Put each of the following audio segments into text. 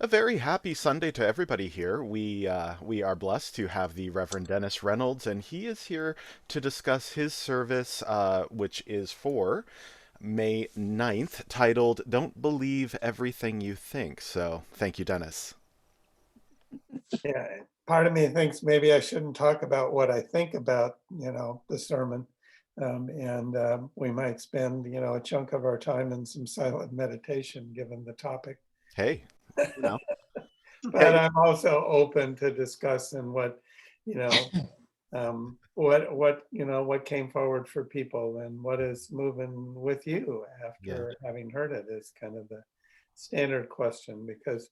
A very happy Sunday to everybody here. We are blessed to have the Reverend Dennis Reynolds, and he is here to discuss his service, which is for May 9th, titled "Don't Believe Everything You Think." So, thank you, Dennis. Yeah, part of me thinks maybe I shouldn't talk about what I think about, the sermon. And we might spend, a chunk of our time in some silent meditation, given the topic. Hey, you know, But hey, I'm also open to discussing what, you know, what came forward for people and what is moving with you yeah, after having heard it is kind of the standard question because,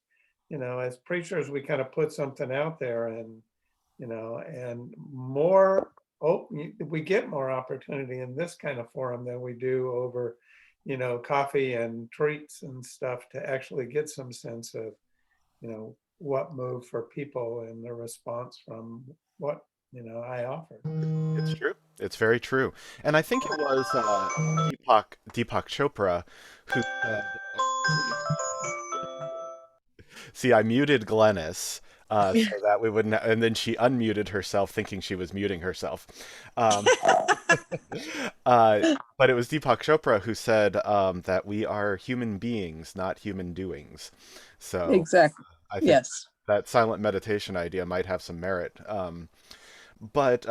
as preachers, we kind of put something out there and more, we get more opportunity in this kind of forum than we do over, coffee and treats and stuff to actually get some sense of, what moved for people and the response from what, I offered. it's true. It's very true. And I think it was Deepak Chopra who said, see, I muted Glennis so that we wouldn't, and then she unmuted herself, thinking she was muting herself. Um, but it was Deepak Chopra who said that we are human beings, not human doings. So Exactly. I think Yes. that silent meditation idea might have some merit. But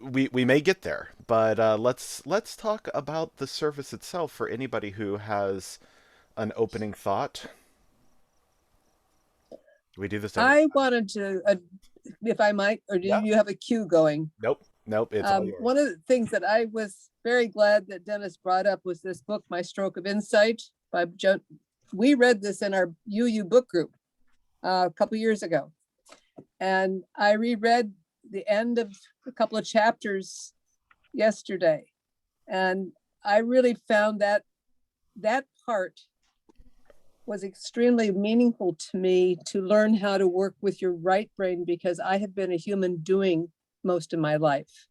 we may get there. But let's talk about the service itself for anybody who has an opening thought. We do this every. I wanted to, if I might, or do Yeah. you have a cue going? Nope. Nope. It's all yours. One of the things that I was very glad that Dennis brought up was this book, My Stroke of Insight by Joe. We read this in our UU book group a couple years ago. And I reread the end of a couple of chapters yesterday. And I really found that part was extremely meaningful to me to learn how to work with your right brain because I have been a human doing most of my life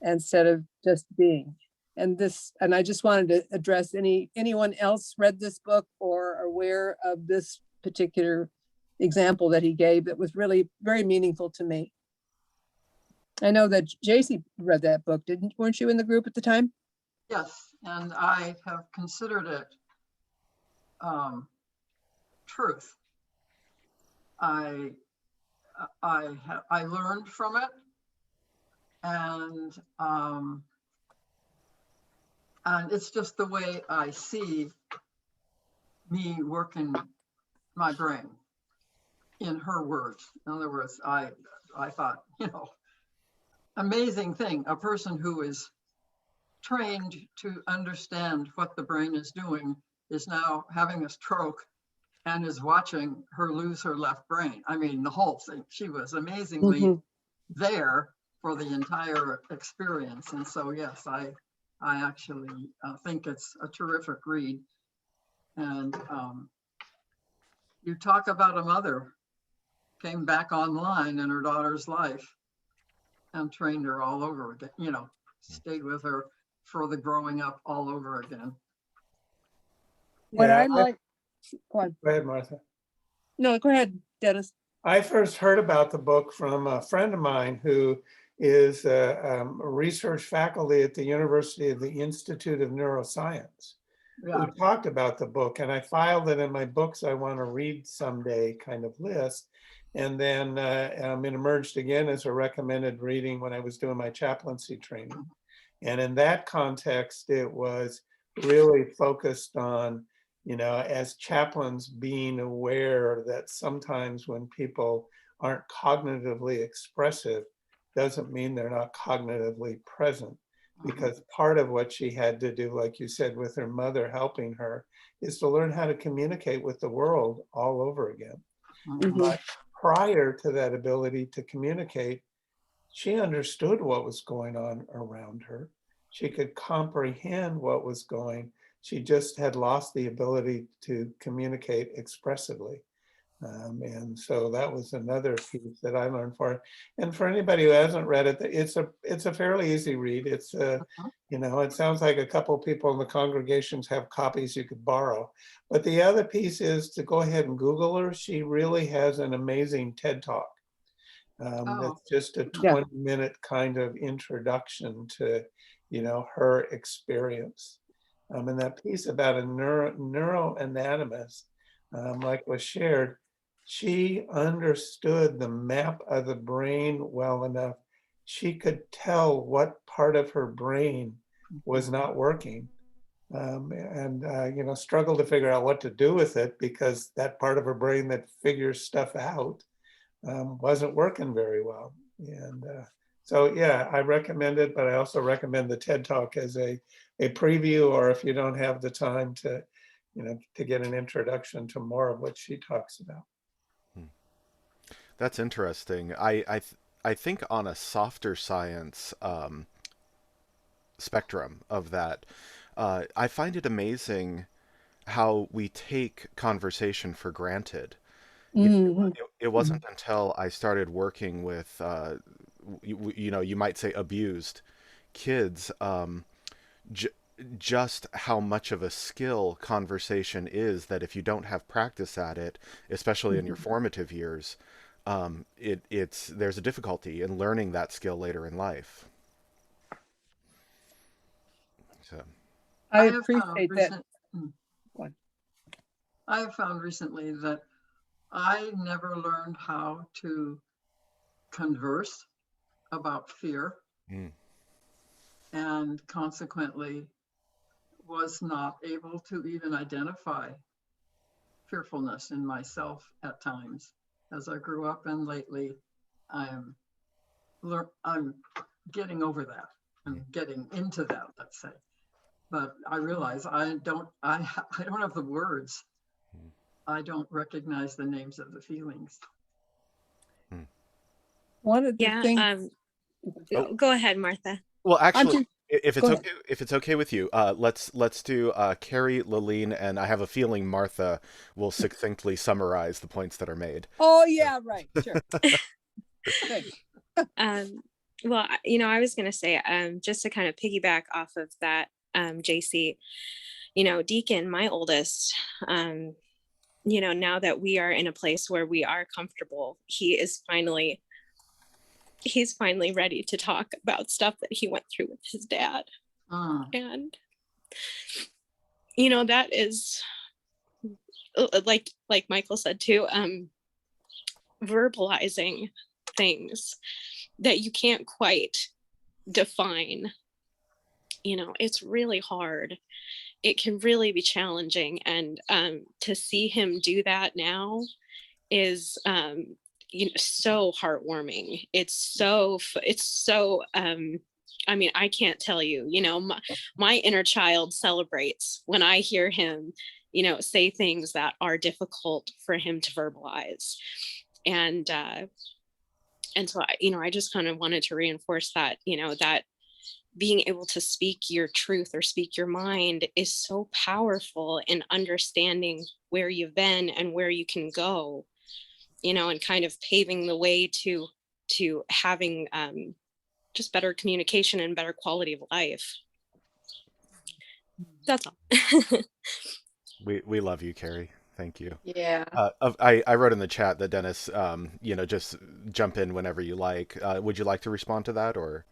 instead of just being. And I just wanted to address anyone else read this book or are aware of this particular example that he gave that was really very meaningful to me. I know that JC read that book, weren't you in the group at the time? Yes, and I have considered it truth. I I learned from it, and it's just the way I see me working my brain. In her words, in other words, I thought, amazing thing, a person who is trained to understand what the brain is doing is now having a stroke and is watching her lose her left brain. I mean, the whole thing, she was amazingly there for the entire experience. And so, yes, I actually think it's a terrific read. And you talk about a mother came back online in her daughter's life and trained her all over again, stayed with her for the growing up all over again. What Yeah, I like, go on. Go ahead, Martha. No, go ahead, Dennis. I first heard about the book from a friend of mine who is a research faculty at the University of the Institute of Neuroscience, Yeah. who talked about the book. And I filed it in my books I want to read someday kind of list. And then it emerged again as a recommended reading when I was doing my chaplaincy training. And in that context, it was really focused on, as chaplains being aware that sometimes when people aren't cognitively expressive, doesn't mean they're not cognitively present. Because part of what she had to do, like you said, with her mother helping her, is to learn how to communicate with the world all over again. But prior to that ability to communicate, she understood what was going on around her. She could comprehend what was going. She just had lost the ability to communicate expressively. And so that was another piece that I learned for it. And for anybody who hasn't read it, it's a fairly easy read. It's you know, it sounds like a couple people in the congregations have copies you could borrow. But the other piece is to go ahead and Google her. She really has an amazing TED Talk. Oh, That's just a Yeah. 20-minute kind of introduction to, you know, her experience. And that piece about a neuroanatomist, like was shared, she understood the map of the brain well enough. She could tell what part of her brain was not working, and you know, struggled to figure out what to do with it because that part of her brain that figures stuff out wasn't working very well. And so, yeah, I recommend it, but I also recommend the TED Talk as a preview, or if you don't have the time to, you know, to get an introduction to more of what she talks about. That's interesting. I think on a softer science spectrum of that, I find it amazing how we take conversation for granted. Mhm. It wasn't until I started working with, you know, you might say abused kids, j just how much of a skill conversation is, that if you don't have practice at it, especially in your formative years, it's there's a difficulty in learning that skill later in life. So, I have found appreciate that. One. I have found recently that I never learned how to converse about fear, mm, and consequently was not able to even identify fearfulness in myself at times as I grew up, and lately I'm I'm getting over that. I'm getting into that, let's say. But I realize I don't have the words. I don't recognize the names of the feelings. mm. One of the Yeah, things, Oh, go ahead, Martha. well, I'm actually, just, if go it's ahead. okay, if it's okay with you, let's do Carrie, Laline, and I have a feeling Martha will succinctly summarize the points that are made. Oh, yeah, right, sure. Thanks. Well, I was going to say, just to kind of piggyback off of that, JC, Deacon, my oldest, now that we are in a place where we are comfortable, he's finally ready to talk about stuff that he went through with his dad. And, that is like Michael said too, verbalizing things that you can't quite define. It's really hard. It can really be challenging, and to see him do that now is so heartwarming. It's so I can't tell you, my inner child celebrates when I hear him say things that are difficult for him to verbalize. And so I just kind of wanted to reinforce that, that being able to speak your truth or speak your mind is so powerful in understanding where you've been and where you can go, and kind of paving the way to having just better communication and better quality of life. That's all. We love you, Carrie. Thank you. Yeah. I wrote in the chat that Dennis, just jump in whenever you like. Would you like to respond to that, or?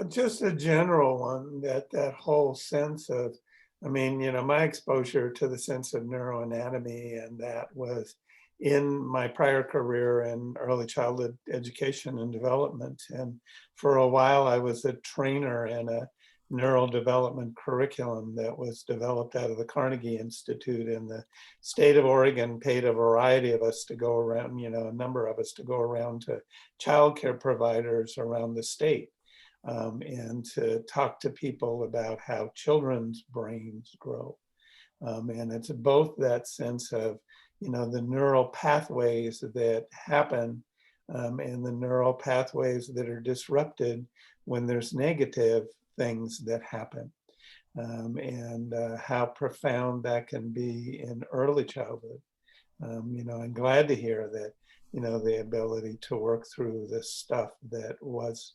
Just a general one, that whole sense of, I mean, my exposure to the sense of neuroanatomy, and that was in my prior career in early childhood education and development. And for a while, I was a trainer in a neural development curriculum that was developed out of the Carnegie Institute, and the state of Oregon paid a variety of us to go around, a number of us to go around to childcare providers around the state. And to talk to people about how children's brains grow. And it's both that sense of, the neural pathways that happen, and the neural pathways that are disrupted when there's negative things that happen. And how profound that can be in early childhood. I'm glad to hear that, the ability to work through this stuff that was,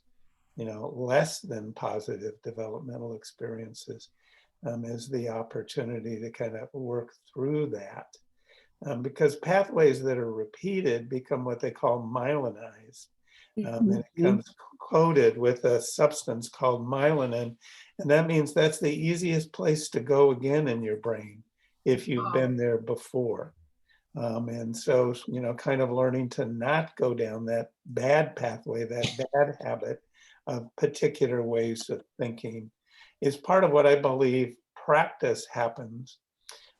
less than positive developmental experiences, is the opportunity to kind of work through that. Because pathways that are repeated become what they call myelinized. And it comes coated with a substance called myelin. And that means that's the easiest place to go again in your brain if you've been there before. And so, kind of learning to not go down that bad pathway, that bad habit of particular ways of thinking is part of what I believe practice happens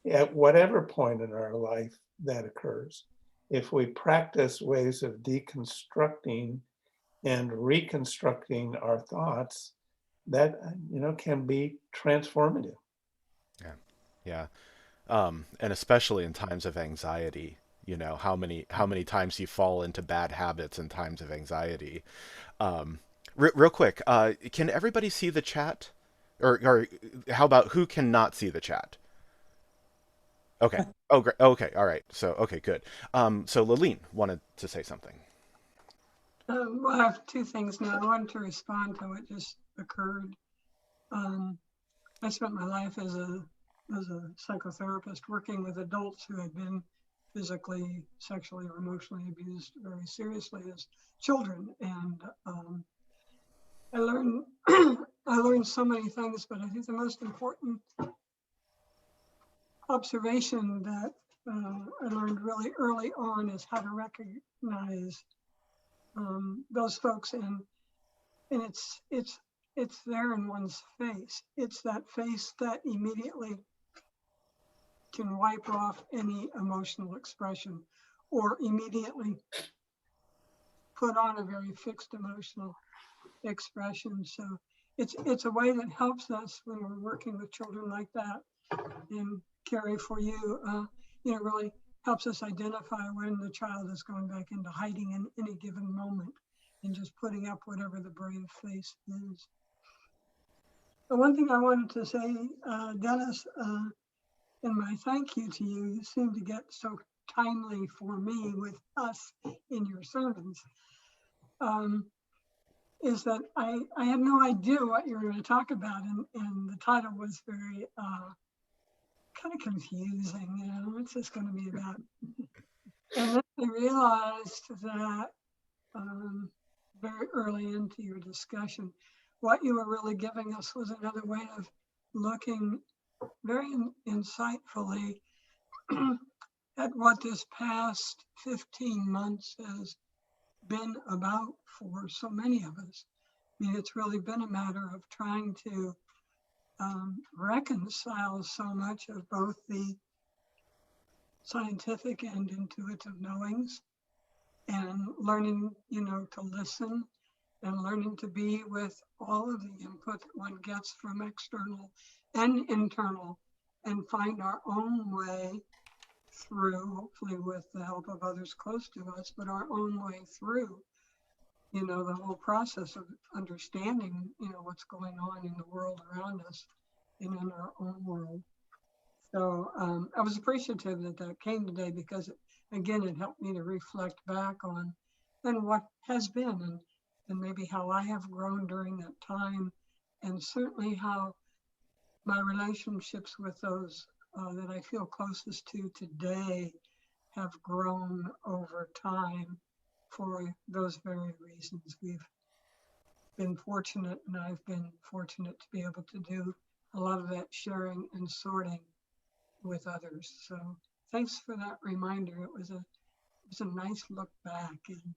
at whatever point in our life that occurs. If we practice ways of deconstructing and reconstructing our thoughts, that, can be transformative. Yeah. Yeah. And especially in times of anxiety, how many times you fall into bad habits in times of anxiety. Real quick, can everybody see the chat? Or how about who cannot see the chat? Okay. Oh, great. Okay. All right. So, okay, good. So Laleen wanted to say something. Well, I have two things now. I wanted to respond to what just occurred. I spent my life as a psychotherapist working with adults who had been physically, sexually, or emotionally abused very seriously as children, and I learned I learned so many things. But I think the most important observation that I learned really early on is how to recognize those folks, and it's there in one's face. It's that face that immediately can wipe off any emotional expression or immediately put on a very fixed emotional expression. So it's a way that helps us when we're working with children like that. And Carrie, for you, really helps us identify when the child is going back into hiding in any given moment and just putting up whatever the brave face is. The one thing I wanted to say, Dennis, and my thank you to you, you seem to get so timely for me with us in your sermons, is that I had no idea what you were going to talk about, and the title was very kind of confusing, what's this going to be about? And then I realized that very early into your discussion, what you were really giving us was another way of looking very insightfully at what this past 15 months has been about for so many of us. I mean, it's really been a matter of trying to reconcile so much of both the scientific and intuitive knowings, and learning, to listen, and learning to be with all of the input that one gets from external and internal, and find our own way through, hopefully with the help of others close to us, but our own way through, the whole process of understanding, what's going on in the world around us and in our own world. So I was appreciative that came today, because it helped me to reflect back on and what has been, and maybe how I have grown during that time, and certainly how my relationships with those that I feel closest to today have grown over time for those very reasons. We've been fortunate, and I've been fortunate to be able to do a lot of that sharing and sorting with others. So thanks for that reminder. It was a nice look back, and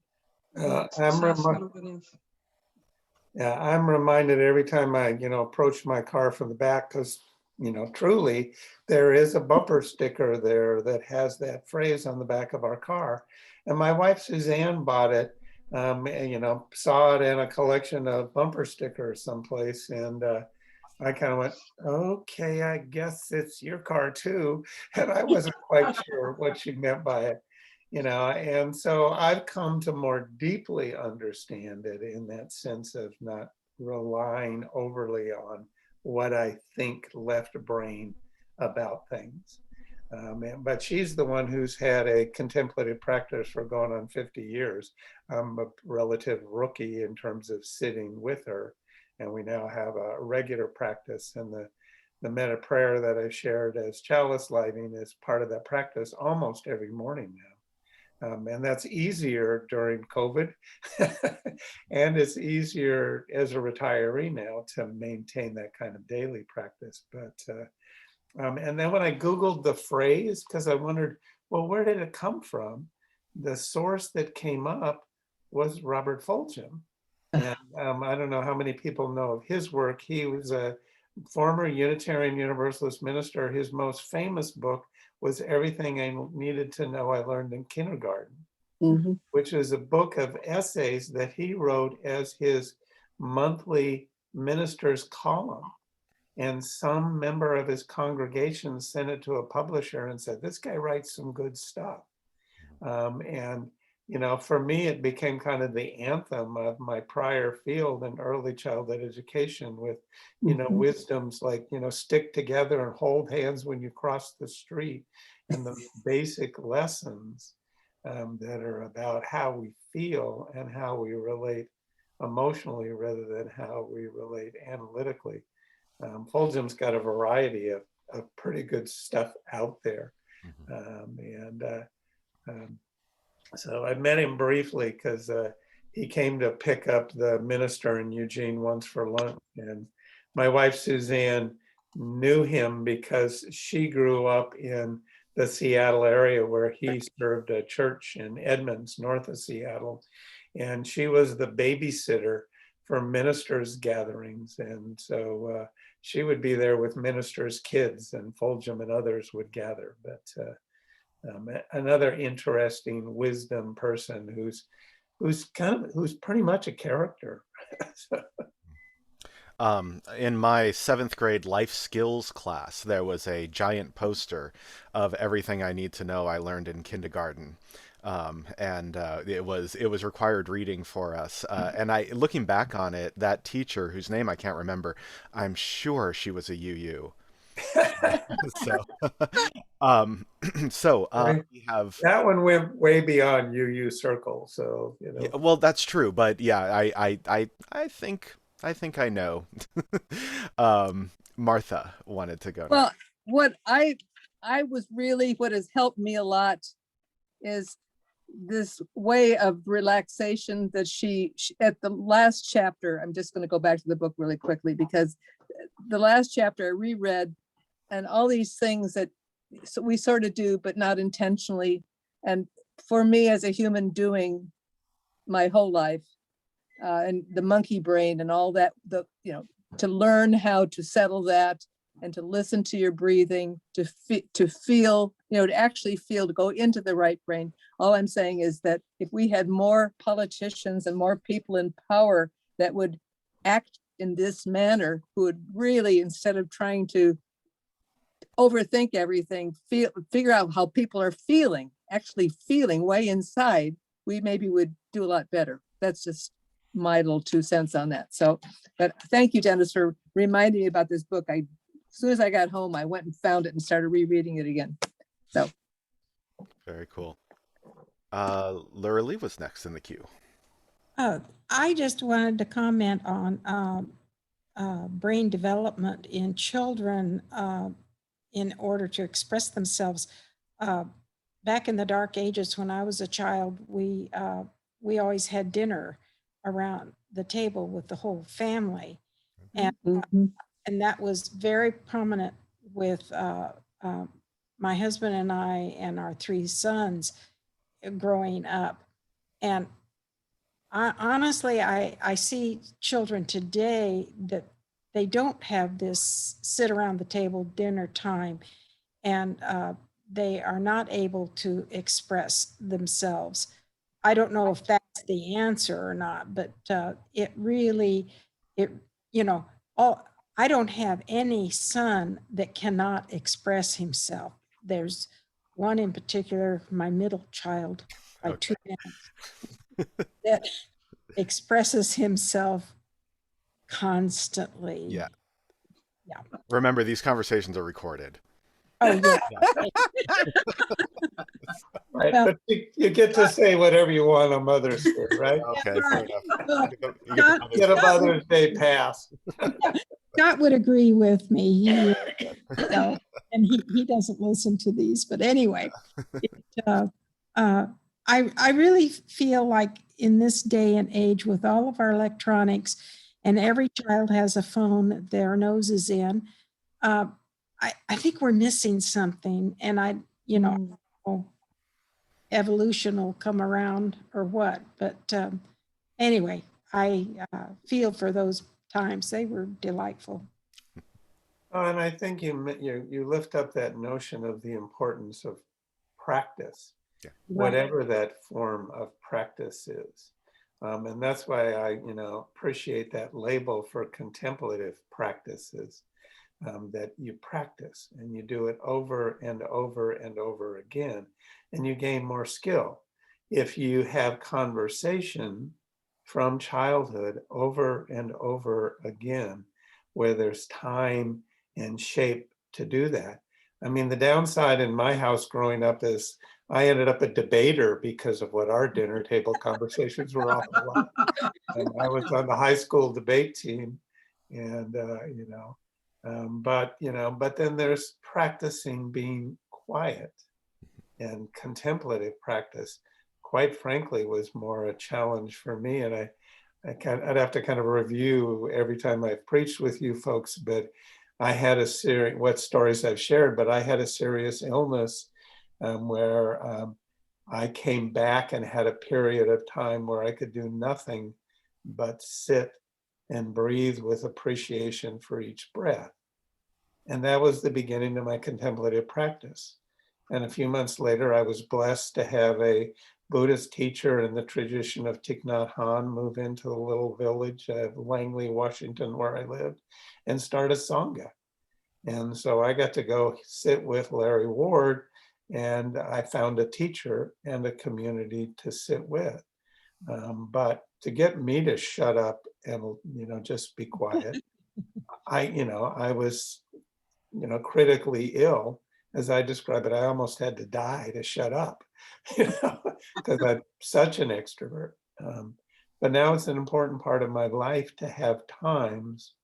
I'm reminded every time I, approach my car from the back, because, truly there is a bumper sticker there that has that phrase on the back of our car. And my wife, Suzanne, bought it, saw it in a collection of bumper stickers someplace. And I kind of went, okay, I guess it's your car too. And I wasn't quite sure what she meant by it. And so I've come to more deeply understand it in that sense of not relying overly on what I think left brain about things. But she's the one who's had a contemplative practice for going on 50 years. I'm a relative rookie in terms of sitting with her, and we now have a regular practice. And the metta prayer that I shared as chalice lighting is part of that practice almost every morning now. And that's easier during COVID. And it's easier as a retiree now to maintain that kind of daily practice. And then when I Googled the phrase, because I wondered, well, where did it come from? The source that came up was Robert Fulghum. And I don't know how many people know of his work. He was a former Unitarian Universalist minister. His most famous book was Everything I Needed to Know I Learned in Kindergarten, which is a book of essays that he wrote as his monthly minister's column. And some member of his congregation sent it to a publisher and said, this guy writes some good stuff. And, you know, for me, it became kind of the anthem of my prior field in early childhood education with, you know, wisdoms like, you know, stick together and hold hands when you cross the street, and the basic lessons that are about how we feel and how we relate emotionally rather than how we relate analytically. Fulghum's got a variety of pretty good stuff out there. So I met him briefly because he came to pick up the minister in Eugene once for lunch. And my wife, Suzanne, knew him because she grew up in the Seattle area where he served a church in Edmonds, north of Seattle. And she was the babysitter for ministers' gatherings. And so she would be there with ministers' kids, and Fulghum and others would gather. But another interesting wisdom person who's pretty much a character. In my 7th grade life skills class, there was a giant poster of everything I need to know I learned in kindergarten. It was required reading for us. And looking back on it, that teacher, whose name I can't remember, I'm sure she was a UU. We have that one went way beyond UU circle. So, you know. Yeah, well, that's true, but yeah, I think I know. Martha wanted to go. Well, what has helped me a lot is this way of relaxation that she at the last chapter. I'm just going to go back to the book really quickly, because the last chapter I reread, and all these things that we sort of do, but not intentionally. And for me as a human doing my whole life, and the monkey brain and all that, to learn how to settle that and to listen to your breathing, to feel, to actually feel, to go into the right brain. All I'm saying is that if we had more politicians and more people in power that would act in this manner, who would really, instead of trying to overthink everything, figure out how people are feeling, actually feeling way inside, we maybe would do a lot better. That's just my little 2 cents on that. So, but thank you, Dennis, for reminding me about this book. As soon as I got home, I went and found it and started rereading it again. So. Very cool. Laura Lee was next in the queue. I just wanted to comment on brain development in children in order to express themselves. Back in the dark ages, when I was a child, we always had dinner around the table with the whole family, and that was very prominent with my husband and I and our 3 sons growing up. And honestly, I see children today that they don't have this sit around the table dinner time, and they are not able to express themselves. I don't know if that's the answer or not, but I don't have any son that cannot express himself. There's one in particular, my middle child, by 2 men, that expresses himself constantly. Yeah. Remember, these conversations are recorded. Oh, yeah. Right, Well- but you get to say whatever you want on Mother's Day, right? Okay, fair right. enough. Well, You get the Mother's Get a Day. Mother's Day pass. Scott would agree with me. You know, and he doesn't listen to these, but anyway, uh, uh, I really feel like in this day and age with all of our electronics and every child has a phone that their nose is in, I think we're missing something, and you know, evolution will come around or what, but anyway, I feel for those times. They were delightful. Oh, and I think you lift up that notion of the importance of practice, whatever that form of practice is. And that's why I, appreciate that label for contemplative practices, that you practice and you do it over and over and over again, and you gain more skill. If you have conversation from childhood over and over again, where there's time and shape to do that. I mean, the downside in my house growing up is I ended up a debater because of what our dinner table conversations were all about. And I was on the high school debate team, and but then there's practicing being quiet, and contemplative practice, quite frankly, was more a challenge for me. And I'd have to kind of review every time I've preached with you folks, but I had what stories I've shared, but I had a serious illness where I came back and had a period of time where I could do nothing but sit and breathe with appreciation for each breath. And that was the beginning of my contemplative practice. And a few months later, I was blessed to have a Buddhist teacher in the tradition of Thich Nhat Hanh move into the little village of Langley, Washington, where I lived, and start a Sangha. And so I got to go sit with Larry Ward, and I found a teacher and a community to sit with. But to get me to shut up and just be quiet, I was critically ill. As I describe it, I almost had to die to shut up, because I'm such an extrovert. But now it's an important part of my life to have times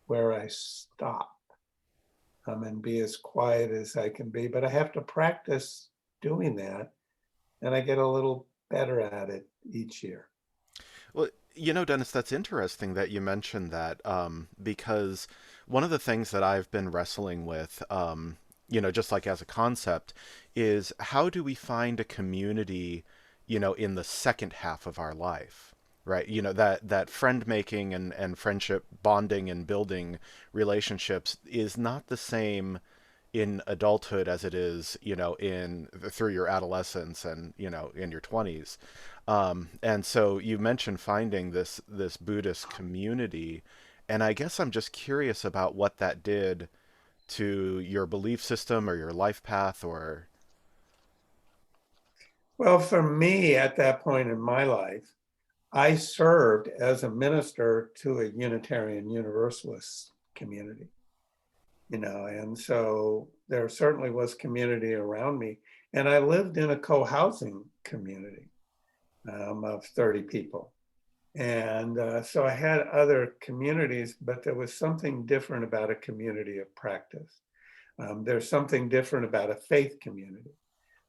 where I stop and be as quiet as I can be. But I have to practice doing that, and I get a little better at it each year. Well, Dennis, that's interesting that you mentioned that, because one of the things that I've been wrestling with, just like as a concept, is how do we find a community, in the second half of our life, right? That friend making and friendship bonding and building relationships is not the same in adulthood as it is, through your adolescence and, in your 20s. And so you mentioned finding this Buddhist community, and I guess I'm just curious about what that did to your belief system or your life path, or... Well, for me, at that point in my life, I served as a minister to a Unitarian Universalist community, and so there certainly was community around me. And I lived in a co-housing community of 30 people. And so I had other communities, but there was something different about a community of practice. There's something different about a faith community.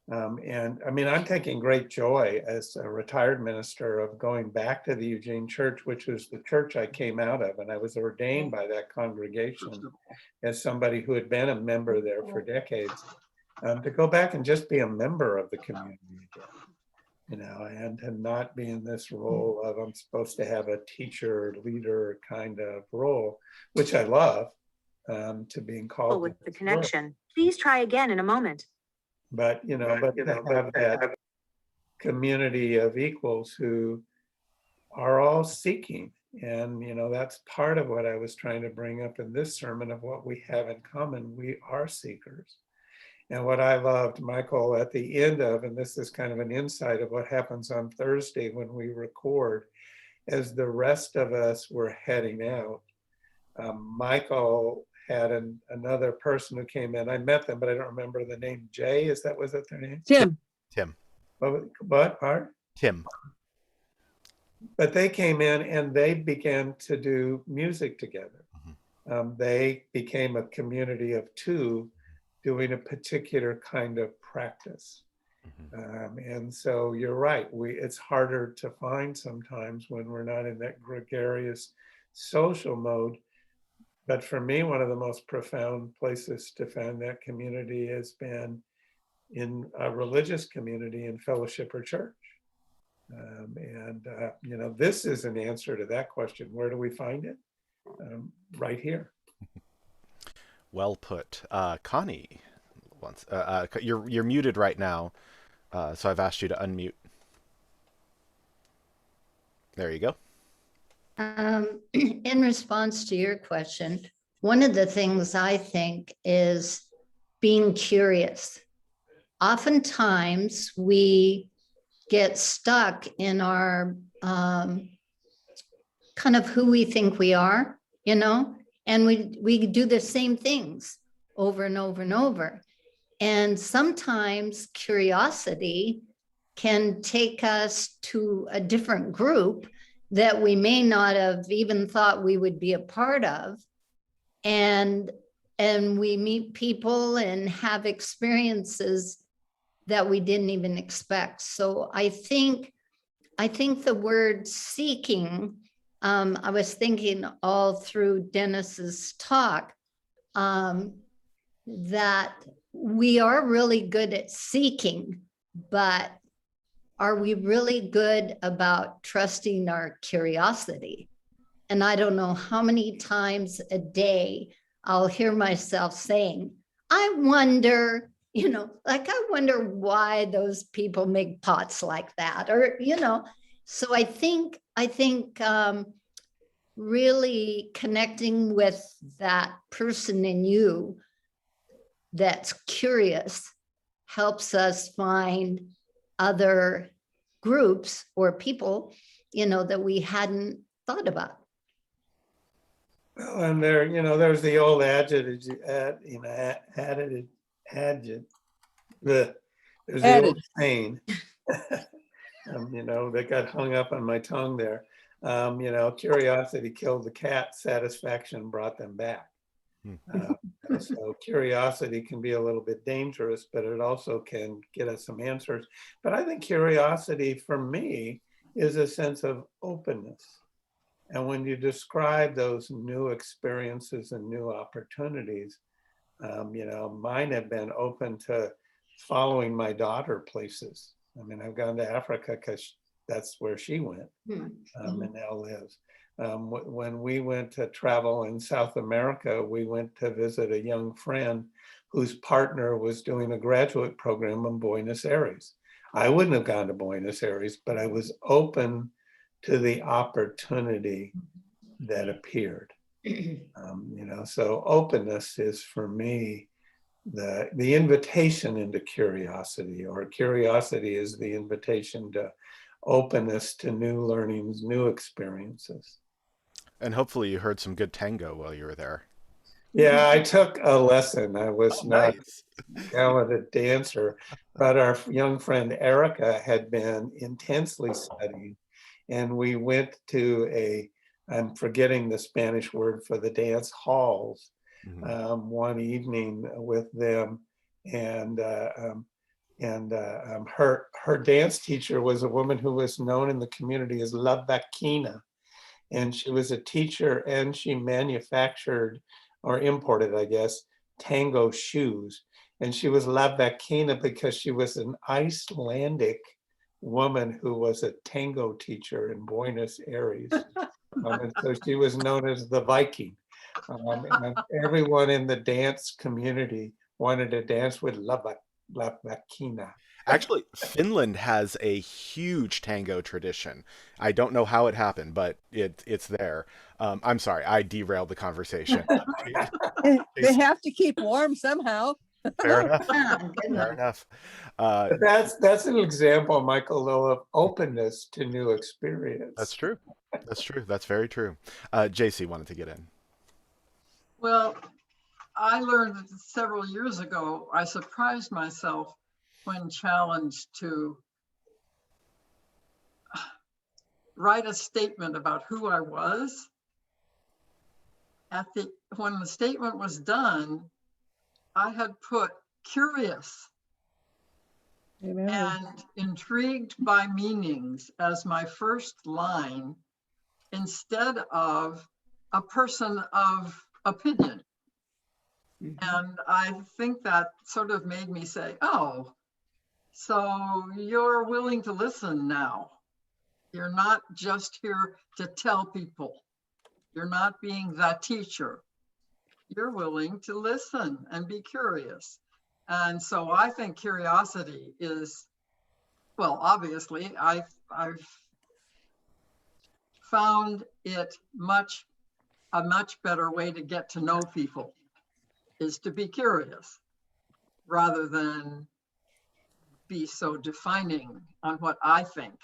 And I mean, I'm taking great joy as a retired minister of going back to the Eugene Church, which was the church I came out of. And I was ordained by that congregation as somebody who had been a member there for decades, to go back and just be a member of the community again, and to not be in this role of I'm supposed to have a teacher, leader kind of role, which I love, to being called with the connection. Please try again in a moment. But to have that community of equals who are all seeking, and that's part of what I was trying to bring up in this sermon of what we have in common. We are seekers. And what I loved, Michael, at the end of, and this is kind of an insight of what happens on Thursday when we record, as the rest of us were heading out, Michael had another person who came in. I met them, but I don't remember the name. Jay, was that their name? Tim, Tim. What, Art? Tim. But they came in and they began to do music together. They became a community of two doing a particular kind of practice. And so you're right, it's harder to find sometimes when we're not in that gregarious social mode. But for me, one of the most profound places to find that community has been in a religious community in fellowship or church. You know, this is an answer to that question. Where do we find it? Right here. Well put. Connie, you're muted right now, so I've asked you to unmute. There you go. In response to your question, one of the things I think is being curious. Oftentimes we get stuck in our kind of who we think we are, you know, and we do the same things over and over and over. And sometimes curiosity can take us to a different group that we may not have even thought we would be a part of. And we meet people and have experiences that we didn't even expect. So I think the word seeking, I was thinking all through Dennis's talk, that we are really good at seeking, but are we really good about trusting our curiosity? And I don't know how many times a day I'll hear myself saying, I wonder, you know, like, I wonder why those people make pots like that, or, you know. So I think really connecting with that person in you that's curious helps us find other groups or people, you know, that we hadn't thought about. Well, and there's the old adage, there's the old saying, that got hung up on my tongue there. Curiosity killed the cat, satisfaction brought them back. So curiosity can be a little bit dangerous, but it also can get us some answers. But I think curiosity for me is a sense of openness. And when you describe those new experiences and new opportunities, mine have been open to following my daughter places. I mean, I've gone to Africa because that's where she went and now lives. When we went to travel in South America, we went to visit a young friend whose partner was doing a graduate program in Buenos Aires. I wouldn't have gone to Buenos Aires, but I was open to the opportunity that appeared. So openness is for me the invitation into curiosity, or curiosity is the invitation to openness to new learnings, new experiences. And hopefully you heard some good tango while you were there. Yeah, I took a lesson. I was not a talented dancer, but our young friend Erica had been intensely studying. And we went to I'm forgetting the Spanish word for the dance halls, one evening with them. And her dance teacher was a woman who was known in the community as La Vaquina. And she was a teacher, and she manufactured or imported, I guess, tango shoes. And she was La Vaquina because she was an Icelandic woman who was a tango teacher in Buenos Aires. And so she was known as the Viking. And everyone in the dance community wanted to dance with La Vaquina. Actually, Finland has a huge tango tradition. I don't know how it happened, but it's there. I'm sorry, I derailed the conversation. They have to keep warm somehow. Fair enough. Fair enough. But that's an example, Michael, though, of openness to new experience. That's true. That's true. That's very true. JC wanted to get in. Well, I learned several years ago, I surprised myself when challenged to write a statement about who I was. When the statement was done, I had put curious and intrigued by meanings as my first line instead of a person of opinion. And I think that sort of made me say, oh, so you're willing to listen now. You're not just here to tell people. You're not being that teacher. You're willing to listen and be curious. And so I think curiosity is, well, obviously, I've found it a much better way to get to know people is to be curious rather than be so defining on what I think,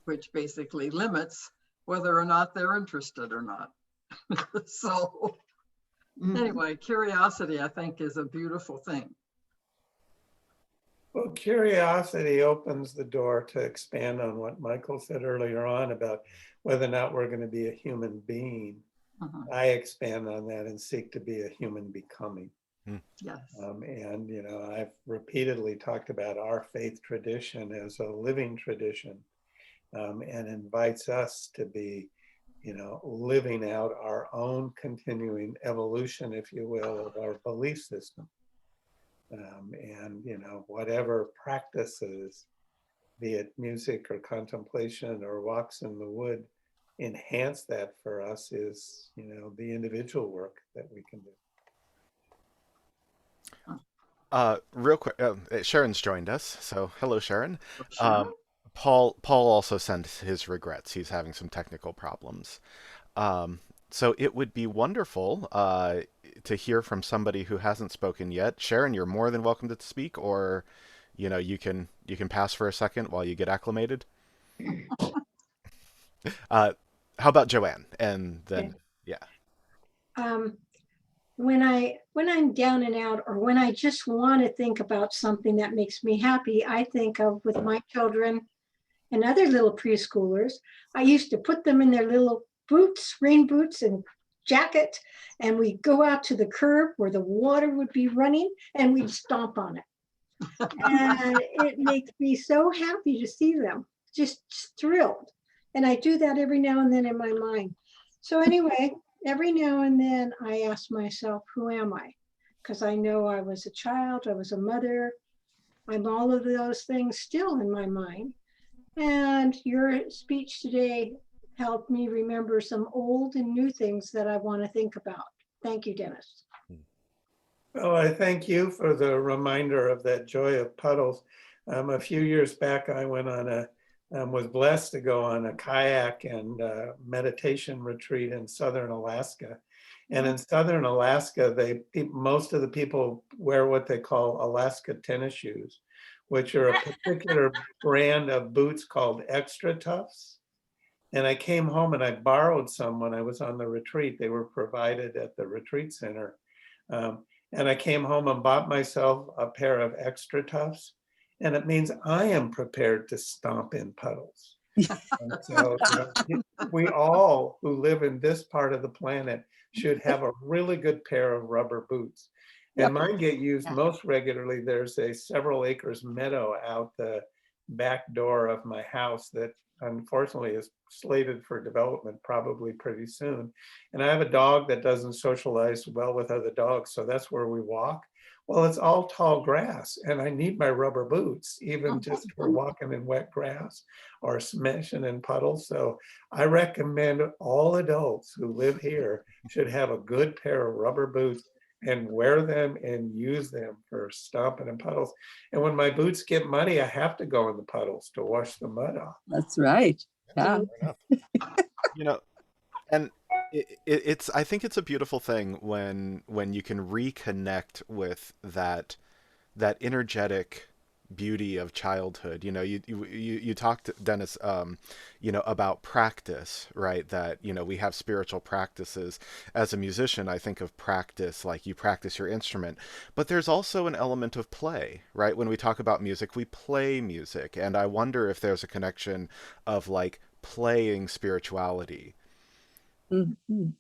which basically limits whether or not they're interested or not. So anyway, curiosity, I think, is a beautiful thing. Well, curiosity opens the door to expand on what Michael said earlier on about whether or not we're going to be a human being. I expand on that and seek to be a human becoming. Yes. And, you know, I've repeatedly talked about our faith tradition as a living tradition, and invites us to be, you know, living out our own continuing evolution, if you will, of our belief system. And, you know, whatever practices, be it music or contemplation or walks in the wood, enhance that for us is, you know, the individual work that we can do. Real quick, Sharon's joined us, so hello, Sharon. Sure. Paul also sent his regrets. He's having some technical problems. So it would be wonderful to hear from somebody who hasn't spoken yet. Sharon, you're more than welcome to speak, or you know, you can pass for a second while you get acclimated. How about Joanne? And then, yeah. When I'm down and out, or when I just want to think about something that makes me happy, I think of with my children and other little preschoolers. I used to put them in their little boots, rain boots and jacket, and we'd go out to the curb where the water would be running and we'd stomp on it. And it makes me so happy to see them, just thrilled. And I do that every now and then in my mind. So anyway, every now and then I ask myself, who am I? Because I know I was a child, I was a mother. I'm all of those things still in my mind. And your speech today helped me remember some old and new things that I want to think about. Thank you, Dennis. Well, I thank you for the reminder of that joy of puddles. A few years back, I went on was blessed to go on a kayak and meditation retreat in Southern Alaska. And in Southern Alaska, most of the people wear what they call Alaska tennis shoes, which are a particular brand of boots called Extra Toughs. And I came home and I borrowed some when I was on the retreat. They were provided at the retreat center. And I came home and bought myself a pair of Extra Toughs. And it means I am prepared to stomp in puddles. And so, you know, we all who live in this part of the planet should have a really good pair of rubber boots. And mine get used most regularly. There's a several acres meadow out the back door of my house that unfortunately is slated for development probably pretty soon. And I have a dog that doesn't socialize well with other dogs, so that's where we walk. Well, it's all tall grass and I need my rubber boots, even just for walking in wet grass or smashing in puddles. So I recommend all adults who live here should have a good pair of rubber boots and wear them and use them for stomping in puddles. And when my boots get muddy, I have to go in the puddles to wash the mud off. That's right. Yeah. You know, and it's I think it's a beautiful thing when you can reconnect with that energetic beauty of childhood. You know, you talked, Dennis, you know, about practice, right? That, you know, we have spiritual practices. As a musician, I think of practice like you practice your instrument, but there's also an element of play, right? When we talk about music, we play music, and I wonder if there's a connection of like playing spirituality. Mhm.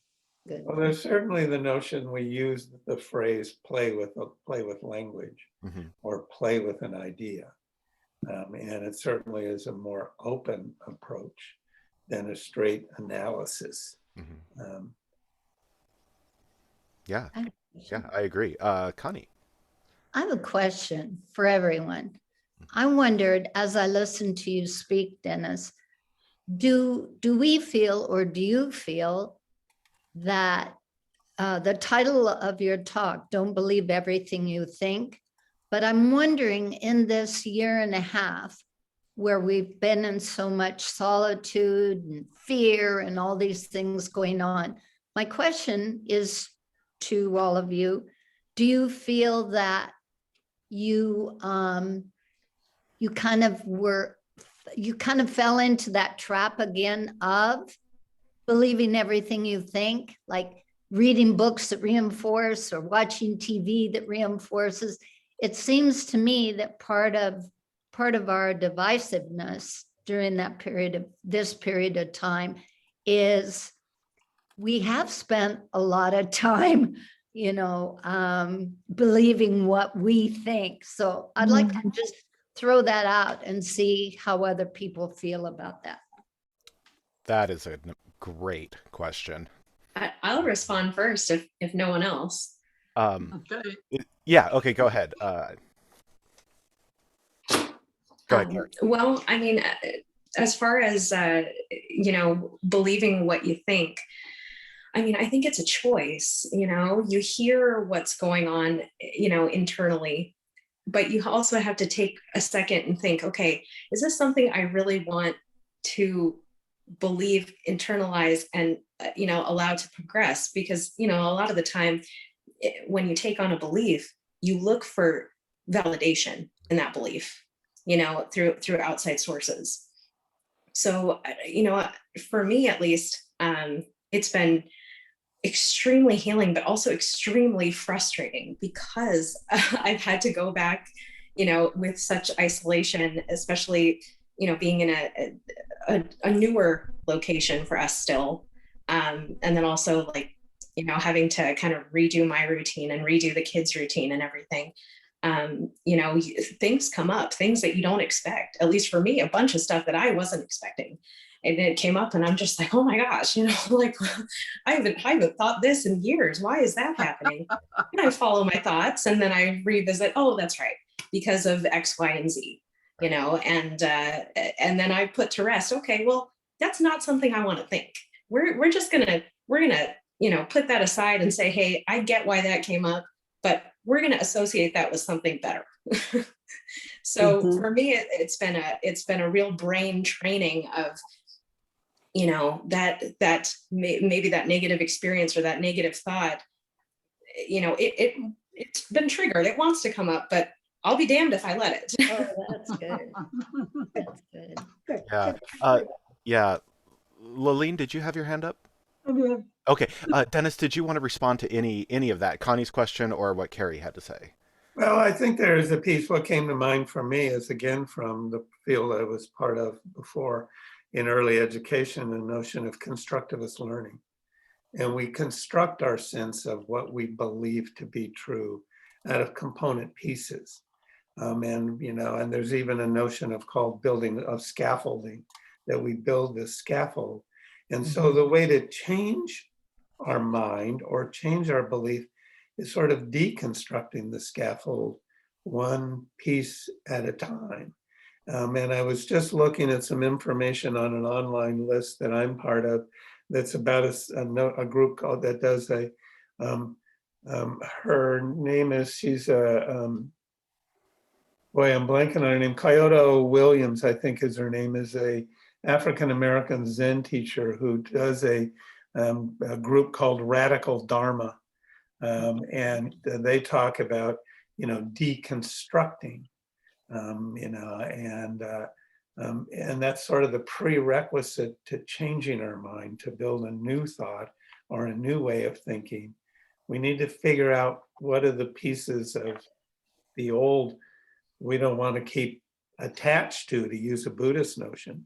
Good. Well, there's certainly the notion we use the phrase play with language Hmm. or play with an idea. And it certainly is a more open approach than a straight analysis. Hmm. Um, Yeah, I yeah, I agree. Connie. I have a question for everyone. I wondered, as I listened to you speak, Dennis, do we feel, or do you feel that the title of your talk, Don't Believe Everything You Think, but I'm wondering, in this year and a half where we've been in so much solitude and fear and all these things going on, my question is to all of you, do you feel that you you kind of fell into that trap again of believing everything you think, like reading books that reinforce or watching TV that reinforces? It seems to me that part of our divisiveness during this period of time is we have spent a lot of time, you know, believing what we think. So I'd like to just throw that out and see how other people feel about that. That is a great question. I'll respond first if no one else. Okay. Yeah, okay, go ahead. Go ahead, Carrie. Well, I mean, as far as you know, believing what you think, I mean, I think it's a choice. You know, you hear what's going on, you know, internally, but you also have to take a second and think, okay, is this something I really want to believe, internalize, and you know, allow to progress? Because, you know, a lot of the time when you take on a belief, you look for validation in that belief, you know, through outside sources. So, you know, for me at least, it's been extremely healing, but also extremely frustrating because I've had to go back, you know, with such isolation, especially, you know, being in a newer location for us still. And then also like, you know, having to kind of redo my routine and redo the kids' routine and everything. You know, things come up, things that you don't expect, at least for me, a bunch of stuff that I wasn't expecting. And it came up and I'm just like, oh my gosh, you know, like I haven't thought this in years. Why is that happening? And I follow my thoughts and then I revisit, oh, that's right, because of X, Y, and Z, you know, and then I put to rest, okay, well, that's not something I want to think. We're just gonna, you know, put that aside and say, hey, I get why that came up, but we're going to associate that with something better. So for me, it's been a real brain training of, you know, that maybe that negative experience or that negative thought, you know, it's been triggered. It wants to come up, but I'll be damned if I let it. Oh, that's good. That's good. Good. Yeah. Yeah. Laleen, did you have your hand up? Okay. Okay. Dennis, did you want to respond to any of that, Connie's question or what Carrie had to say? Well, I think there is a piece. What came to mind for me is again from the field I was part of before in early education, the notion of constructivist learning. And we construct our sense of what we believe to be true out of component pieces. And, you know, and there's even a notion of called building of scaffolding, that we build this scaffold. And so the way to change our mind or change our belief is sort of deconstructing the scaffold one piece at a time. And I was just looking at some information on an online list that I'm part of that's about a group called that does a, her name is, she's a, boy, I'm blanking on her name, Kyoto Williams, I think is her name, is a African-American Zen teacher who does a group called Radical Dharma. And they talk about, you know, deconstructing And that's sort of the prerequisite to changing our mind, to build a new thought or a new way of thinking. We need to figure out what are the pieces of the old we don't want to keep attached to use a Buddhist notion.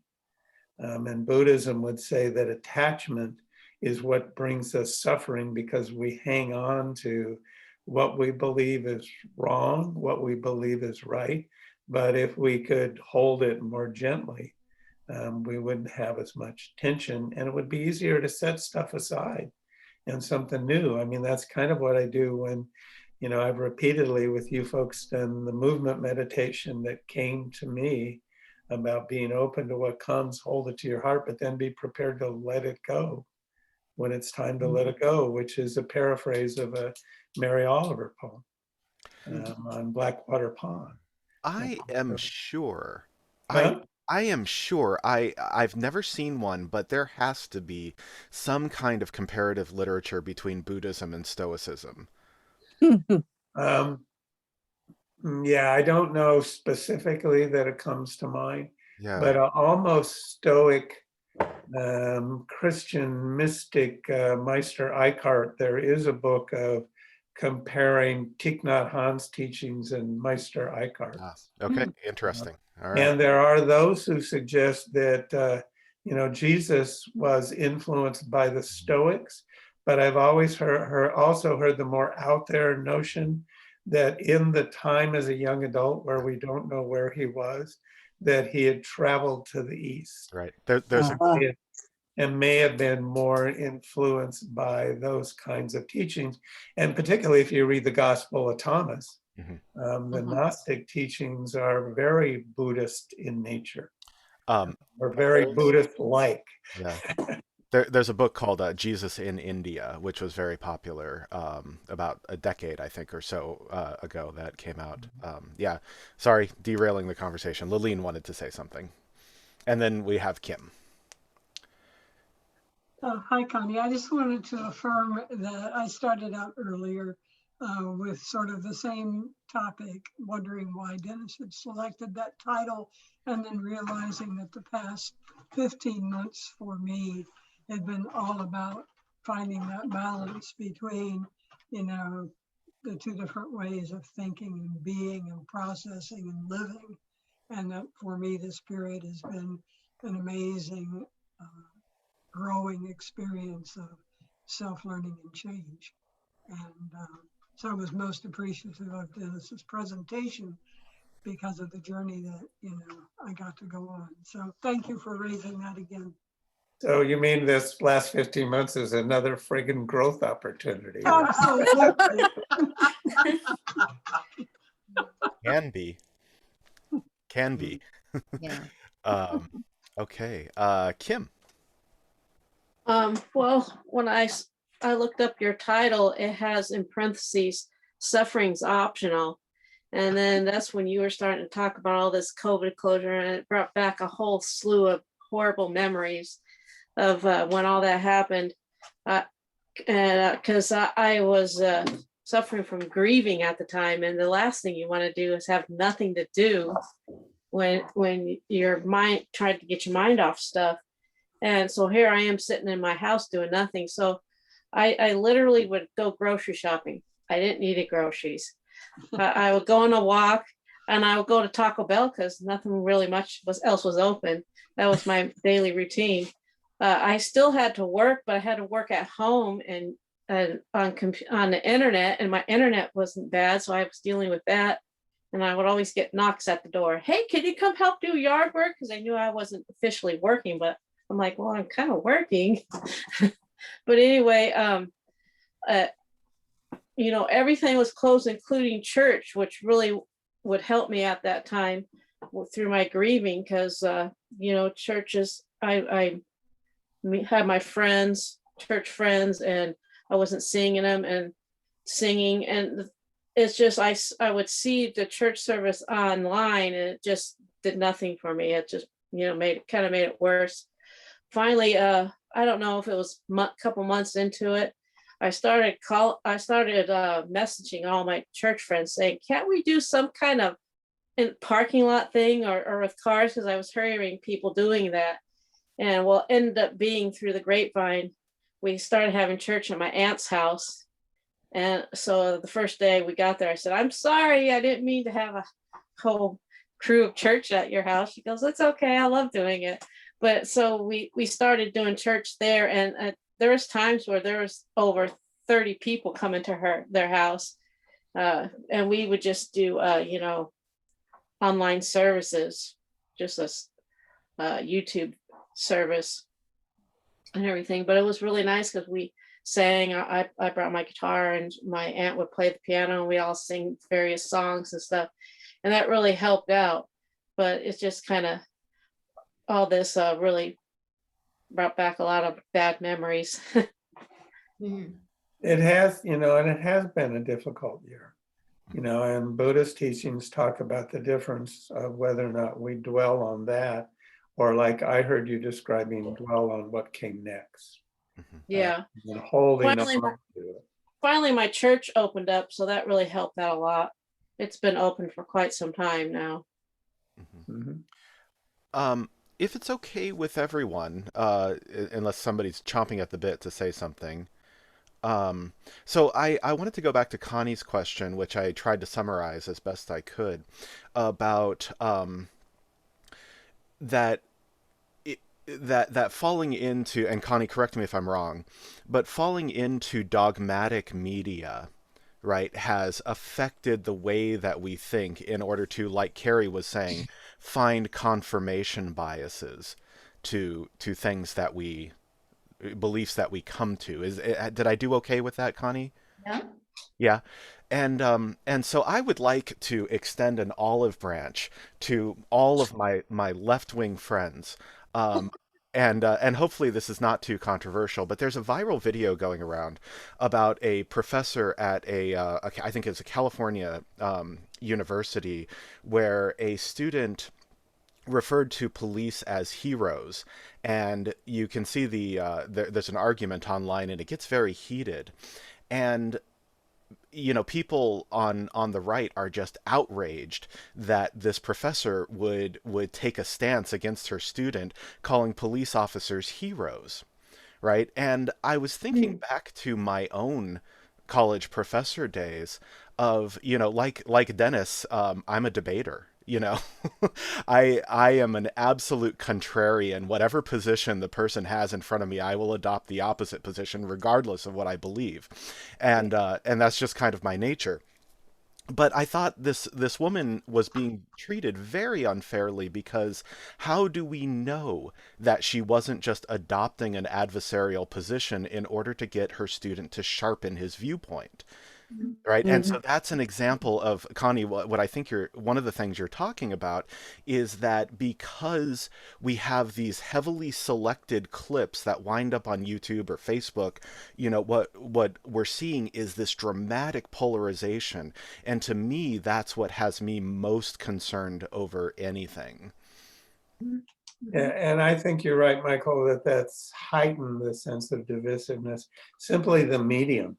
And Buddhism would say that attachment is what brings us suffering, because we hang on to what we believe is wrong, what we believe is right. But if we could hold it more gently, we wouldn't have as much tension, and it would be easier to set stuff aside and something new. I mean, that's kind of what I do when, I've repeatedly with you folks done the movement meditation that came to me about being open to what comes, hold it to your heart, but then be prepared to let it go when it's time to let it go, which is a paraphrase of a Mary Oliver poem on Blackwater Pond. I am sure. Huh? I am sure. I've never seen one, but there has to be some kind of comparative literature between Buddhism and Stoicism. Yeah, I don't know specifically that it comes to mind, Yeah. but almost Stoic Christian mystic Meister Eckhart, there is a book of comparing Thich Nhat Hanh's teachings and Meister Eckhart. Okay, interesting. All right. And there are those who suggest that, Jesus was influenced by the Stoics, but I've always also heard the more out there notion that in the time as a young adult where we don't know where he was, that he had traveled to the East. Right. There's and may have been more influenced by those kinds of teachings. And particularly if you read the Gospel of Thomas, the Gnostic teachings are very Buddhist in nature, or very Buddhist-like. Yeah. There's a book called Jesus in India, which was very popular about a decade, I think, or so ago that came out. Yeah, sorry, derailing the conversation. Lillian wanted to say something. And then we have Kim. Hi, Connie. I just wanted to affirm that I started out earlier with sort of the same topic, wondering why Dennis had selected that title, and then realizing that the past 15 months for me had been all about finding that balance between, the two different ways of thinking and being and processing and living. And that for me, this period has been an amazing growing experience of self-learning and change. And so I was most appreciative of Dennis's presentation because of the journey that, I got to go on. So thank you for raising that again. So you mean this last 15 months is another friggin' growth opportunity? Absolutely. Can be. Yeah. Okay. Kim. Well, when I looked up your title, it has in parentheses, suffering's optional. And then that's when you were starting to talk about all this COVID closure, and it brought back a whole slew of horrible memories of when all that happened. Because I was suffering from grieving at the time, and the last thing you want to do is have nothing to do when your mind tried to get your mind off stuff. And so here I am sitting in my house doing nothing. So I literally would go grocery shopping. I didn't need groceries. I would go on a walk, and I would go to Taco Bell because nothing really much else was open. That was my daily routine. I still had to work, but I had to work at home and on the internet, and my internet wasn't bad, so I was dealing with that. And I would always get knocks at the door. Hey, can you come help do yard work? Because I knew I wasn't officially working, but I'm like, well, I'm kind of working. But anyway, everything was closed, including church, which really would help me at that time through my grieving, because, churches, I had my friends, church friends, and I wasn't seeing them and singing. And it's just, I would see the church service online, and it just did nothing for me. It just, made it worse. Finally, I don't know if it was a couple months into it, I started messaging all my church friends saying, can't we do some kind of in parking lot thing or with cars, because I was hearing people doing that. And what ended up being through the grapevine, we started having church at my aunt's house. And so the first day we got there, I said, I'm sorry, I didn't mean to have a whole crew of church at your house. She goes, it's okay, I love doing it. But so we started doing church there, and there was times where there was over 30 people coming to their house. And we would just do, online services, just a YouTube service and everything. But it was really nice because we sang. I brought my guitar and my aunt would play the piano and we all sing various songs and stuff. And that really helped out. But it's just kind of all this really brought back a lot of bad memories. It has, and it has been a difficult year, and Buddhist teachings talk about the difference of whether or not we dwell on that, or like I heard you describing, dwell on what came next. Yeah. And holding Finally, on to it. Finally, my church opened up, so that really helped out a lot. It's been open for quite some time now. If it's okay with everyone, unless somebody's chomping at the bit to say something. So I wanted to go back to Connie's question, which I tried to summarize as best I could, about that falling into, and Connie, correct me if I'm wrong, but falling into dogmatic media, right, has affected the way that we think in order to, like Carrie was saying, find confirmation biases to things that beliefs that we come to. Did I do okay with that, Connie? Yeah. Yeah. And so I would like to extend an olive branch to all of my left-wing friends. And hopefully this is not too controversial, but there's a viral video going around about a professor at I think it's a California university, where a student referred to police as heroes, and you can see there's an argument online, and it gets very heated, and people on the right are just outraged that this professor would take a stance against her student, calling police officers heroes, right? And I was thinking back to my own college professor days of, like Dennis, I'm a debater. I am an absolute contrarian. Whatever position the person has in front of me, I will adopt the opposite position regardless of what I believe. And that's just kind of my nature. But I thought this woman was being treated very unfairly, because how do we know that she wasn't just adopting an adversarial position in order to get her student to sharpen his viewpoint? Right. And so that's an example of, Connie, what I think one of the things you're talking about is that because we have these heavily selected clips that wind up on YouTube or Facebook, what we're seeing is this dramatic polarization. And to me, that's what has me most concerned over anything. And I think you're right, Michael, that's heightened the sense of divisiveness, simply the medium.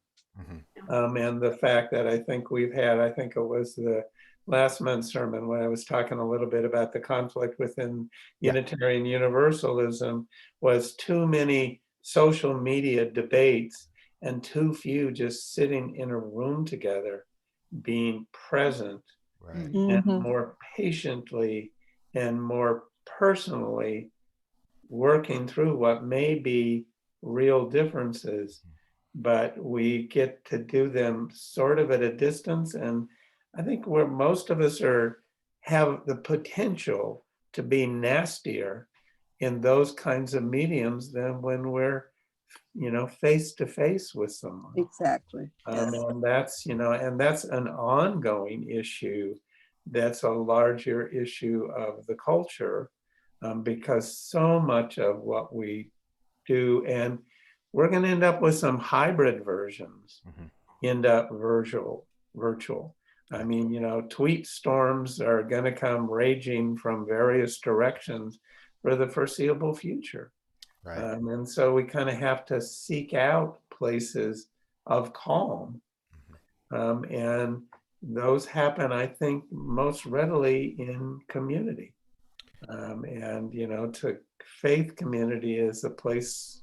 And the fact that I think it was the last month's sermon when I was talking a little bit about the conflict within Unitarian Universalism, was too many social media debates and too few just sitting in a room together, being present, and more patiently and more personally working through what may be real differences. But we get to do them sort of at a distance. And I think where most of us have the potential to be nastier in those kinds of mediums than when we're, face to face with someone. Exactly. And that's, and that's an ongoing issue. That's a larger issue of the culture, because so much of what we do, and we're going to end up with some hybrid versions, end up virtual. I mean, tweet storms are going to come raging from various directions for the foreseeable future. Right. And so we kind of have to seek out places of calm. And, those happen, I think, most readily in community. And, you know, to faith community is a place,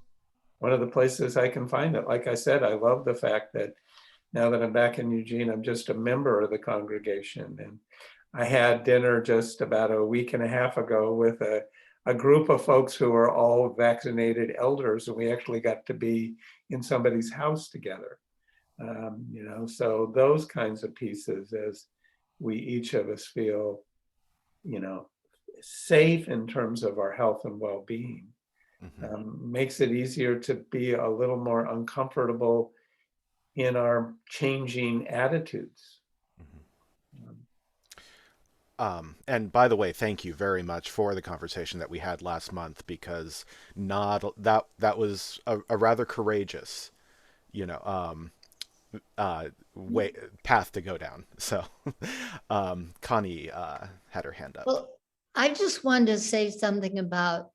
one of the places I can find it. Like I said, I love the fact that now that I'm back in Eugene, I'm just a member of the congregation. And I had dinner just about a week and a half ago with a group of folks who are all vaccinated elders, and we actually got to be in somebody's house together. You know, so those kinds of pieces, as we each of us feel, you know, safe in terms of our health and well-being, makes it easier to be a little more uncomfortable in our changing attitudes. And by the way, thank you very much for the conversation that we had last month, because that was a rather courageous, you know, way path to go down. So Connie had her hand up. Well, I just wanted to say something about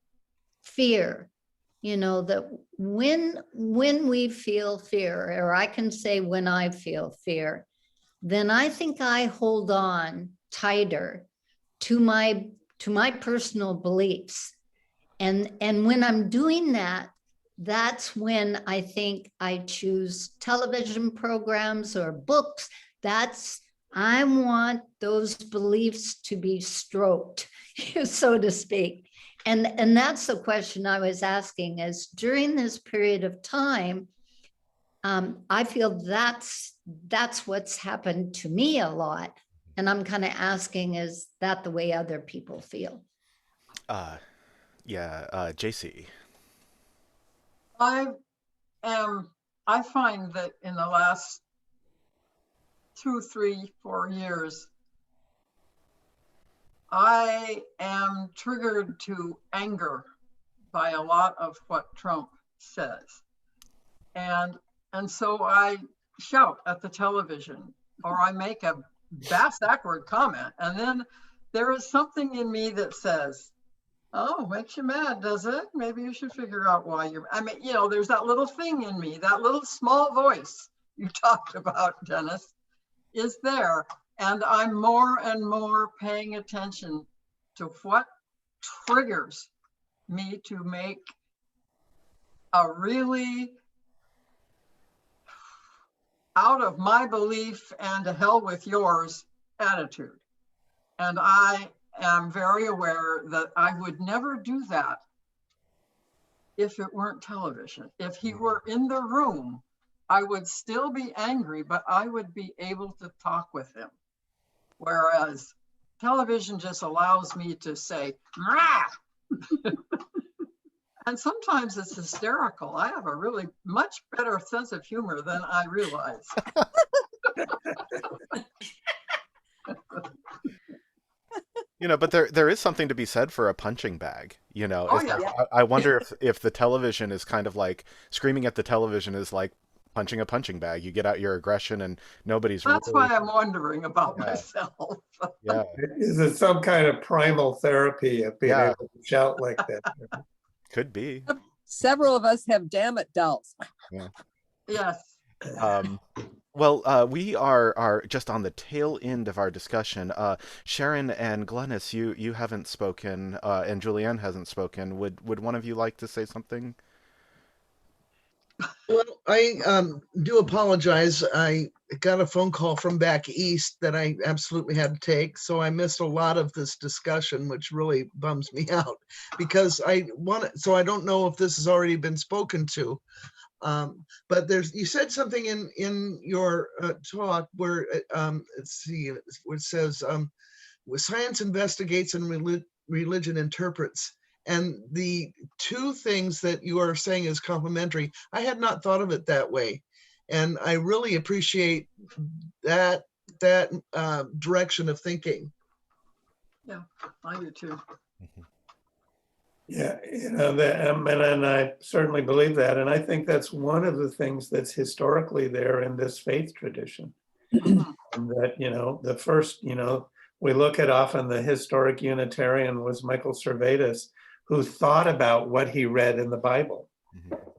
fear. You know, that when we feel fear, or I can say when I feel fear, then I think I hold on tighter to my personal beliefs. And when I'm doing that, that's when I think I choose television programs or books. I want those beliefs to be stroked, so to speak. And that's the question I was asking, is during this period of time, I feel that's what's happened to me a lot. And I'm kind of asking, is that the way other people feel? JC. I find that in the last 2, 3, 4 years, I am triggered to anger by a lot of what Trump says. And so I shout at the television, or I make a backward comment. And then there is something in me that says, oh, makes you mad, does it? Maybe you should figure out why you're, I mean, you know, there's that little thing in me, that little small voice you talked about, Dennis, is there. And I'm more and more paying attention to what triggers me to make a really out of my belief and to hell with yours attitude. And I am very aware that I would never do that if it weren't television. If he were in the room, I would still be angry, but I would be able to talk with him. Whereas television just allows me to say, "Rah!" And sometimes it's hysterical. I have a really much better sense of humor than I realize. You know, but there is something to be said for a punching bag. You know, Oh, yeah. I wonder if the television is kind of like screaming at the television is like punching a punching bag. You get out your aggression and nobody's That's really... why I'm wondering about myself. Yeah. Is it some kind of primal therapy of being able to shout like that? Could be. Several of us have damn it dolls. Yeah. Yes. Well, we are just on the tail end of our discussion. Sharon and Glennis, you haven't spoken, and Julianne hasn't spoken. Would one of you like to say something? Well, I do apologize. I got a phone call from back east that I absolutely had to take, so I missed a lot of this discussion, which really bums me out because I don't know if this has already been spoken to. But you said something in your talk where let's see, where it says science investigates and religion interprets. And the two things that you are saying is complementary. I had not thought of it that way. And I really appreciate that direction of thinking. Yeah, I do too. Yeah, you know, and I certainly believe that. And I think that's one of the things that's historically there in this faith tradition. And that, you know, the first, you know, we look at often the historic Unitarian was Michael Servetus, who thought about what he read in the Bible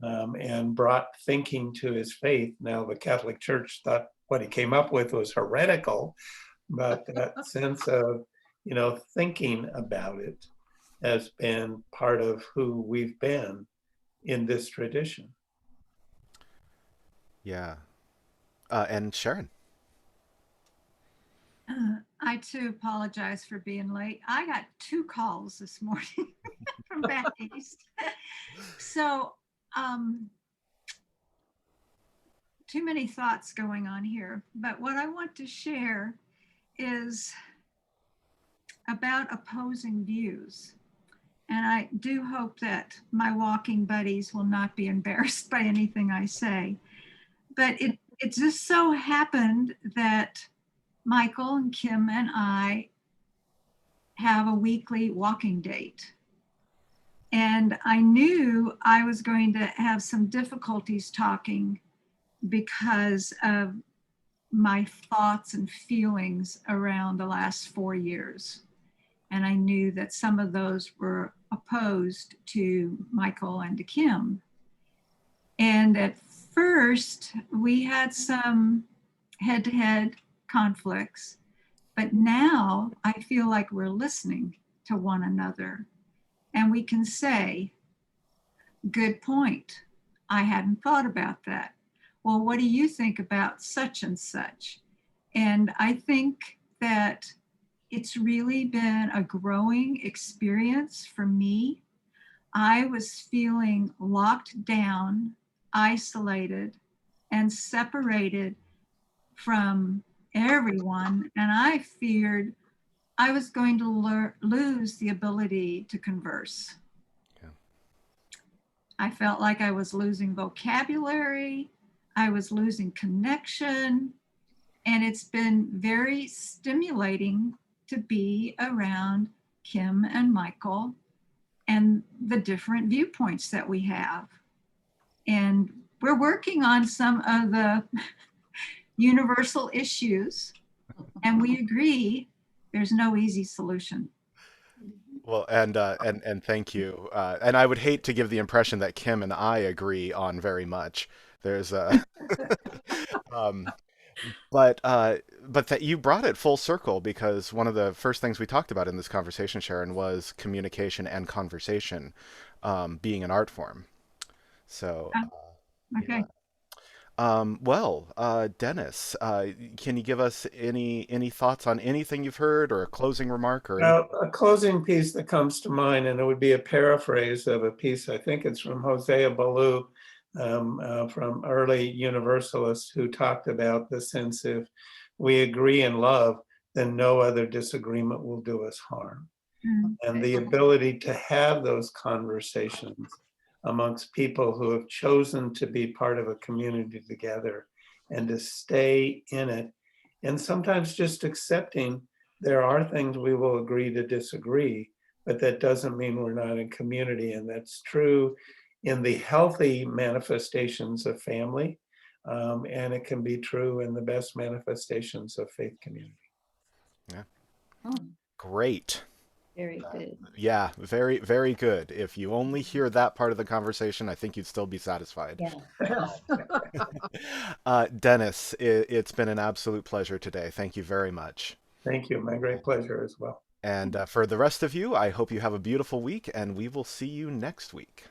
and brought thinking to his faith. Now, the Catholic Church thought what he came up with was heretical, but that sense of, thinking about it has been part of who we've been in this tradition. Yeah. And Sharon. I too apologize for being late. I got 2 calls this morning from back east. So, too many thoughts going on here. But what I want to share is about opposing views. And I do hope that my walking buddies will not be embarrassed by anything I say. But it just so happened that Michael and Kim and I have a weekly walking date. And I knew I was going to have some difficulties talking because of my thoughts and feelings around the last 4 years. And I knew that some of those were opposed to Michael and to Kim. And at first, we had some head-to-head conflicts, but now I feel like we're listening to one another. And we can say, good point. I hadn't thought about that. Well, what do you think about such and such? And I think that it's really been a growing experience for me. I was feeling locked down, isolated, and separated from everyone. And I feared I was going to lose the ability to converse. Yeah. I felt like I was losing vocabulary. I was losing connection. And it's been very stimulating to be around Kim and Michael and the different viewpoints that we have. And we're working on some of the universal issues, and we agree there's no easy solution. Well, and thank you. And I would hate to give the impression that Kim and I agree on very much. There's a, but that you brought it full circle, because one of the first things we talked about in this conversation, Sharon, was communication and conversation being an art form. So, okay. Well, Dennis, can you give us any thoughts on anything you've heard, or a closing remark, or a closing piece that comes to mind, and it would be a paraphrase of a piece, I think it's from Hosea Ballou, from early Universalists, who talked about the sense if we agree in love, then no other disagreement will do us harm. And the ability to have those conversations amongst people who have chosen to be part of a community together and to stay in it. And sometimes just accepting there are things we will agree to disagree, but that doesn't mean we're not in community. And that's true in the healthy manifestations of family. And it can be true in the best manifestations of faith community. Yeah. Great. Very good. Yeah, very, very good. If you only hear that part of the conversation, I think you'd still be satisfied. Yeah. Dennis, it's been an absolute pleasure today. Thank you very much. Thank you. My great pleasure as well. And for the rest of you, I hope you have a beautiful week, and we will see you next week.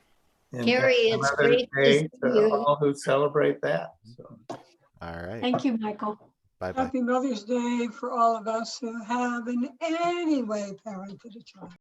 And Carrie, it's Mother's great to Day see to you. all who celebrate that. So. All right. Thank you, Michael. Bye-bye. Happy Mother's Day for all of us who have in any way parented a child.